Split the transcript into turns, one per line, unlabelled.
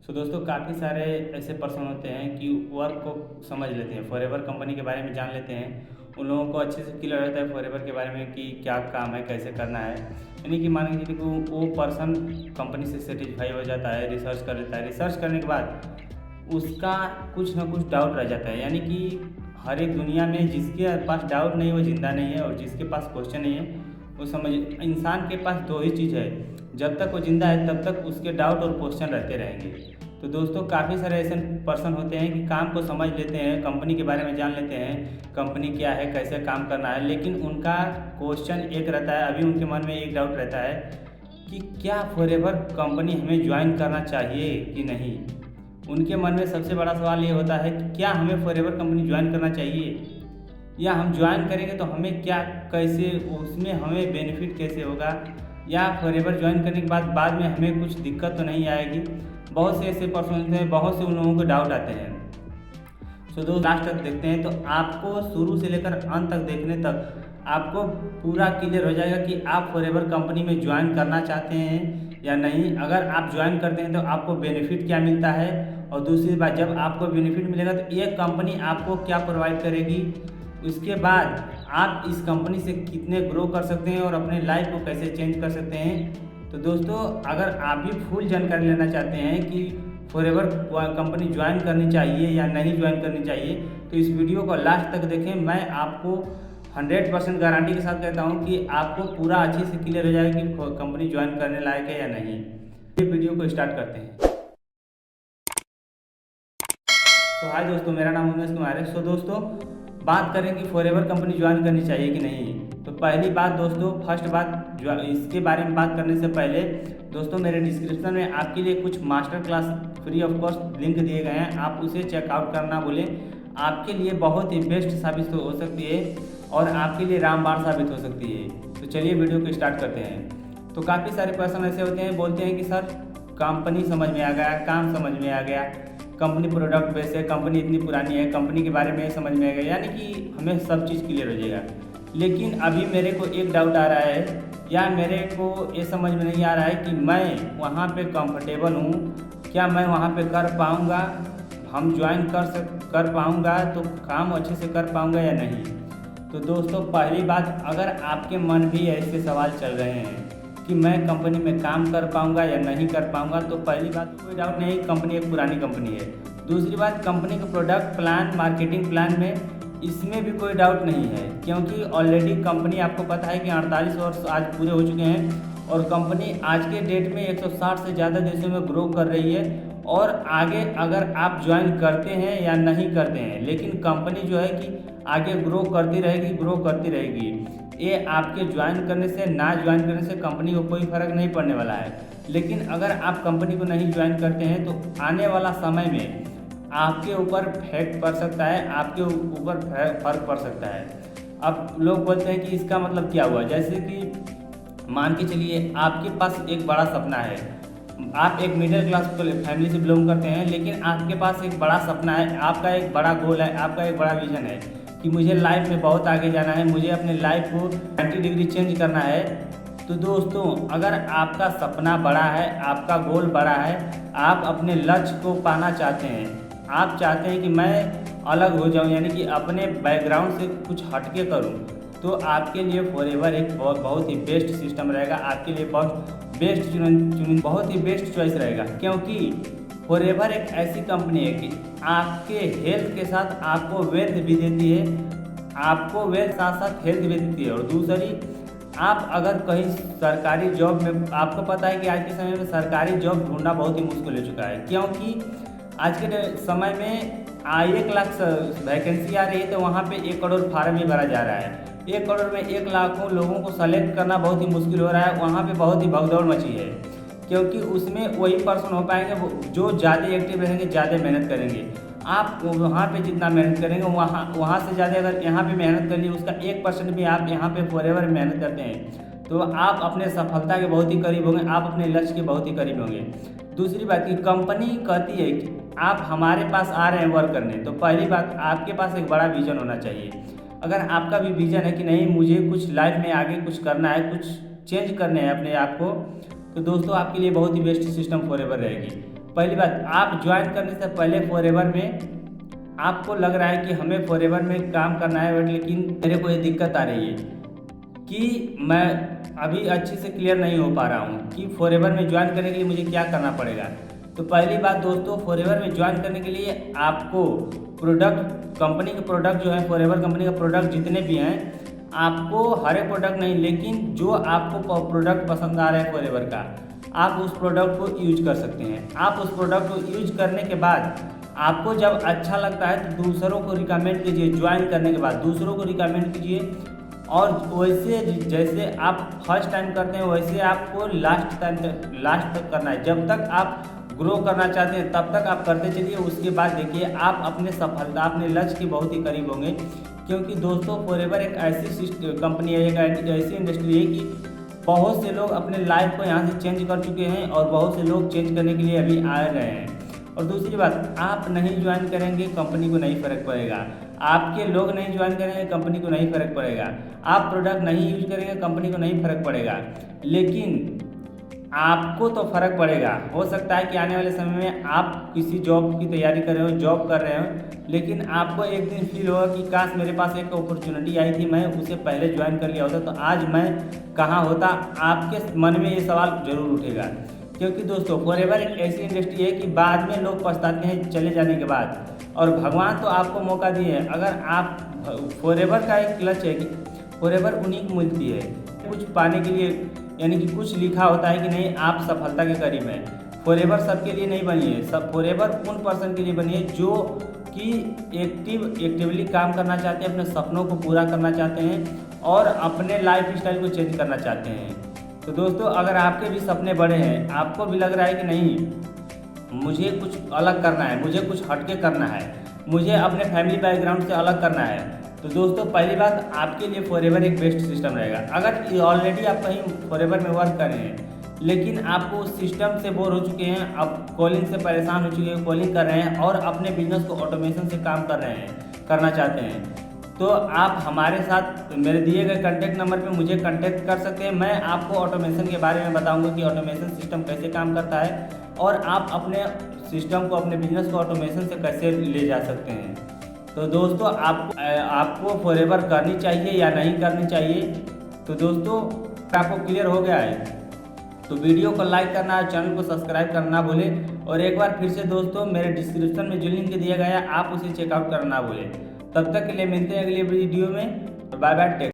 दोस्तों काफ़ी सारे ऐसे पर्सन होते हैं कि वर्क को समझ लेते हैं, फॉरएवर कंपनी के बारे में जान लेते हैं। उन लोगों को अच्छे से क्लियर रहता है फॉरएवर के बारे में कि क्या काम है, कैसे करना है। यानी कि मान के चलिए कि वो पर्सन कंपनी से सेटिस्फाई हो जाता है, रिसर्च कर लेता है। रिसर्च करने के बाद उसका कुछ ना कुछ डाउट रह जाता है। यानी कि हर एक दुनिया में जिसके पास डाउट नहीं है वो ज़िंदा नहीं है, और जिसके पास क्वेश्चन नहीं है वो समझ। इंसान के पास दो ही चीज़ है, जब तक वो ज़िंदा है तब तक उसके डाउट और क्वेश्चन रहते रहेंगे। तो दोस्तों काफ़ी सारे ऐसे पर्सन होते हैं कि काम को समझ लेते हैं, कंपनी के बारे में जान लेते हैं, कंपनी क्या है, कैसे काम करना है, लेकिन उनका क्वेश्चन एक रहता है। अभी उनके मन में एक डाउट रहता है कि क्या फॉरएवर कंपनी हमें ज्वाइन करना चाहिए कि नहीं। उनके मन में सबसे बड़ा सवाल ये होता है कि क्या हमें फॉरएवर कंपनी ज्वाइन करना चाहिए, या हम ज्वाइन करेंगे तो हमें क्या, कैसे उसमें हमें बेनिफिट कैसे होगा, या फॉरएवर ज्वाइन करने के बाद में हमें कुछ दिक्कत तो नहीं आएगी। बहुत से ऐसे पर्सन होते हैं, बहुत से उन लोगों को डाउट आते हैं। दोस्तों लास्ट तक देखते हैं तो आपको शुरू से लेकर अंत तक देखने तक आपको पूरा क्लियर हो जाएगा कि आप फॉरएवर कंपनी में ज्वाइन करना चाहते हैं या नहीं। अगर आप ज्वाइन करते हैं तो आपको बेनिफिट क्या मिलता है, और दूसरी बात जब आपको बेनिफिट मिलेगा तो ये कंपनी आपको क्या प्रोवाइड करेगी, उसके बाद आप इस कंपनी से कितने ग्रो कर सकते हैं और अपने लाइफ को कैसे चेंज कर सकते हैं। तो दोस्तों अगर आप भी फुल जानकारी लेना चाहते हैं कि फॉरएवर कंपनी ज्वाइन करनी चाहिए या नहीं ज्वाइन करनी चाहिए, तो इस वीडियो को लास्ट तक देखें। मैं आपको 100% गारंटी के साथ कहता हूं कि आपको पूरा अच्छे से क्लियर हो जाएगा कि कंपनी ज्वाइन करने लायक है या नहीं। ये वीडियो को स्टार्ट करते हैं। तो हाय दोस्तों, मेरा नाम उमेश कुमार है। दोस्तों बात करें कि फॉरएवर कंपनी ज्वाइन करनी चाहिए कि नहीं। तो पहली बात दोस्तों, फर्स्ट बात जो इसके बारे में बात करने से पहले दोस्तों, मेरे डिस्क्रिप्शन में आपके लिए कुछ master class free of cost link दिए गए हैं, आप उसे चेकआउट करना बोलें। आपके लिए बहुत ही बेस्ट साबित हो सकती है और आपके लिए रामबाण साबित हो सकती है। तो चलिए वीडियो को स्टार्ट करते हैं। तो काफ़ी सारे पर्सन ऐसे होते हैं, बोलते हैं कि सर कंपनी समझ में आ गया, काम समझ में आ गया, कंपनी प्रोडक्ट बेस है, कंपनी इतनी पुरानी है, कंपनी के बारे में समझ में आ गया, यानी कि हमें सब चीज़ क्लियर हो जाएगा। लेकिन अभी मेरे को एक डाउट आ रहा है, या मेरे को ये समझ में नहीं आ रहा है कि मैं वहाँ पे कंफर्टेबल हूँ, क्या मैं वहाँ पे कर पाऊँगा, हम ज्वाइन कर पाऊँगा, तो काम अच्छे से कर पाऊँगा या नहीं। तो दोस्तों पहली बात, अगर आपके मन भी ऐसे सवाल चल रहे हैं कि मैं कंपनी में काम कर पाऊंगा या नहीं कर पाऊंगा, तो पहली बात कोई डाउट नहीं, कंपनी एक पुरानी कंपनी है। दूसरी बात, कंपनी का प्रोडक्ट प्लान, मार्केटिंग प्लान में इसमें भी कोई डाउट नहीं है, क्योंकि ऑलरेडी कंपनी आपको पता है कि 48 वर्ष आज पूरे हो चुके हैं, और कंपनी आज के डेट में 160 से ज़्यादा देशों में ग्रो कर रही है। और आगे अगर आप ज्वाइन करते हैं या नहीं करते हैं, लेकिन कंपनी जो है कि आगे ग्रो करती रहेगी, ग्रो करती रहेगी। ये आपके ज्वाइन करने से, ना ज्वाइन करने से कंपनी को कोई फ़र्क नहीं पड़ने वाला है। लेकिन अगर आप कंपनी को नहीं ज्वाइन करते हैं तो आने वाला समय में आपके ऊपर इफेक्ट पड़ सकता है, आपके ऊपर फर्क पड़ सकता है। अब लोग बोलते हैं कि इसका मतलब क्या हुआ, जैसे कि मान के चलिए आपके पास एक बड़ा सपना है, आप एक मिडिल क्लास फैमिली से बिलोंग करते हैं, लेकिन आपके पास एक बड़ा सपना है, आपका एक बड़ा गोल है, आपका एक बड़ा विजन है कि मुझे लाइफ में बहुत आगे जाना है, मुझे अपने लाइफ को 90 डिग्री चेंज करना है। तो दोस्तों अगर आपका सपना बड़ा है, आपका गोल बड़ा है, आप अपने लक्ष्य को पाना चाहते हैं, आप चाहते हैं कि मैं अलग हो जाऊं, यानी कि अपने बैकग्राउंड से कुछ हटके करूं, तो आपके लिए फॉरएवर एक बहुत ही बेस्ट सिस्टम रहेगा, आपके लिए बहुत ही बेस्ट चॉइस रहेगा। क्योंकि फॉरएवर एक ऐसी कंपनी है कि आपके हेल्थ के साथ आपको वेल्थ भी देती है, आपको वेल्थ साथ साथ हेल्थ भी देती है। और दूसरी, आप अगर कहीं सरकारी जॉब में, आपको पता है कि आज के समय में सरकारी जॉब ढूंढना बहुत ही मुश्किल हो चुका है, क्योंकि आज के समय में 1 लाख वैकेंसी आ रही है, तो वहाँ पे 1 करोड़ फार्म ही भरा जा रहा है। 1 करोड़ में 1 लाखों लोगों को सेलेक्ट करना बहुत ही मुश्किल हो रहा है। वहाँ पे बहुत ही भगदौड़ मची है, क्योंकि उसमें वही पर्सन हो पाएंगे वो जो ज़्यादा एक्टिव रहेंगे, ज़्यादा मेहनत करेंगे। आप वहाँ पे जितना मेहनत करेंगे, वहाँ से ज़्यादा अगर यहाँ पे मेहनत कर ली, उसका 1% भी आप यहाँ पे फॉरएवर मेहनत करते हैं, तो आप अपने सफलता के बहुत ही करीब होंगे, आप अपने लक्ष्य के बहुत ही करीब होंगे। दूसरी बात की कंपनी कहती है कि आप हमारे पास आ रहे हैं वर्क करने, तो पहली बात आपके पास एक बड़ा विजन होना चाहिए। अगर आपका भी विजन है कि नहीं, मुझे कुछ लाइफ में आगे कुछ करना है, कुछ चेंज करने हैं अपने आप को, तो दोस्तों आपके लिए बहुत ही बेस्ट सिस्टम फॉरएवर रहेगी। पहली बात, आप ज्वाइन करने से पहले फॉरएवर में आपको लग रहा है कि हमें फॉरएवर में काम करना है, बट लेकिन मेरे को ये दिक्कत आ रही है कि मैं अभी अच्छे से क्लियर नहीं हो पा रहा हूँ कि फॉरएवर में ज्वाइन करने के लिए मुझे क्या करना पड़ेगा। तो पहली बात दोस्तों, फॉरएवर में ज्वाइन करने के लिए आपको प्रोडक्ट, कंपनी के प्रोडक्ट जो है, फॉरएवर कंपनी का प्रोडक्ट जितने भी हैं, आपको हर एक प्रोडक्ट नहीं, लेकिन जो आपको प्रोडक्ट पसंद आ रहा है फॉरएवर का, आप उस प्रोडक्ट को यूज कर सकते हैं। आप उस प्रोडक्ट को यूज करने के बाद आपको जब अच्छा लगता है तो दूसरों को रिकमेंड कीजिए। ज्वाइन करने के बाद दूसरों को रिकमेंड कीजिए, और वैसे जैसे आप फर्स्ट टाइम करते हैं वैसे आपको लास्ट तक करना है। जब तक आप ग्रो करना चाहते हैं तब तक आप करते चलिए। उसके बाद देखिए आप अपने सफलता, अपने लक्ष्य के बहुत ही करीब होंगे। क्योंकि दोस्तों फॉरएवर एक ऐसी कंपनी है, एक ऐसी इंडस्ट्री है कि बहुत से लोग अपने लाइफ को यहाँ से चेंज कर चुके हैं और बहुत से लोग चेंज करने के लिए अभी आ रहे हैं। और दूसरी बात, आप नहीं ज्वाइन करेंगे कंपनी को नहीं फ़र्क पड़ेगा, आपके लोग नहीं ज्वाइन करेंगे कंपनी को नहीं फ़र्क पड़ेगा, आप प्रोडक्ट नहीं यूज करेंगे कंपनी को नहीं फ़र्क पड़ेगा, लेकिन आपको तो फ़र्क पड़ेगा। हो सकता है कि आने वाले समय में आप किसी जॉब की तैयारी कर रहे हो, जॉब कर रहे हो, लेकिन आपको एक दिन फील होगा कि काश मेरे पास एक अपॉर्चुनिटी आई थी, मैं उसे पहले ज्वाइन कर लिया होता तो आज मैं कहाँ होता। आपके मन में ये सवाल जरूर उठेगा। क्योंकि दोस्तों फॉरएवर एक ऐसी इंडस्ट्री है कि बाद में लोग पछताते हैं चले जाने के बाद, और भगवान तो आपको मौका दिए हैं। अगर आप, फॉरएवर का एक लक्ष्य है कि फॉरएवर उन्हीं को मिलती है कुछ पाने के लिए, यानी कि कुछ लिखा होता है कि नहीं आप सफलता के करीब हैं। फॉरएवर सबके लिए नहीं बनी है, सब फॉरएवर उन पर्सन के लिए बनी है जो कि एक्टिवली काम करना चाहते हैं, अपने सपनों को पूरा करना चाहते हैं और अपने लाइफ स्टाइल को चेंज करना चाहते हैं। तो दोस्तों अगर आपके भी सपने बड़े हैं, आपको भी लग रहा है कि नहीं मुझे कुछ अलग करना है, मुझे कुछ हटके करना है, मुझे अपने फैमिली बैकग्राउंड से अलग करना है, तो दोस्तों पहली बात आपके लिए फॉरएवर एक बेस्ट सिस्टम रहेगा। अगर ऑलरेडी आप कहीं फॉरएवर में वर्क कर रहे हैं लेकिन आपको उस सिस्टम से बोर हो चुके हैं, आप कॉलिंग से परेशान हो चुके हैं, कॉलिंग कर रहे हैं और अपने बिजनेस को ऑटोमेशन से काम करना चाहते हैं, तो आप हमारे साथ मेरे दिए गए कॉन्टैक्ट नंबर पे मुझे कॉन्टैक्ट कर सकते हैं। मैं आपको ऑटोमेशन के बारे में बताऊंगा कि ऑटोमेशन सिस्टम कैसे काम करता है और आप अपने सिस्टम को, अपने बिजनेस को ऑटोमेशन से कैसे ले जा सकते हैं। तो दोस्तों आपको फॉरएवर करनी चाहिए या नहीं करनी चाहिए। तो दोस्तों आपको क्लियर हो गया है तो वीडियो को लाइक करना और चैनल को सब्सक्राइब करना ना भूलें। और एक बार फिर से दोस्तों मेरे डिस्क्रिप्शन में जो लिंक दिया गया है आप उसे चेकआउट करना ना भूलें। तब तक के लिए मिलते हैं अगली वीडियो में। Bye bye, take.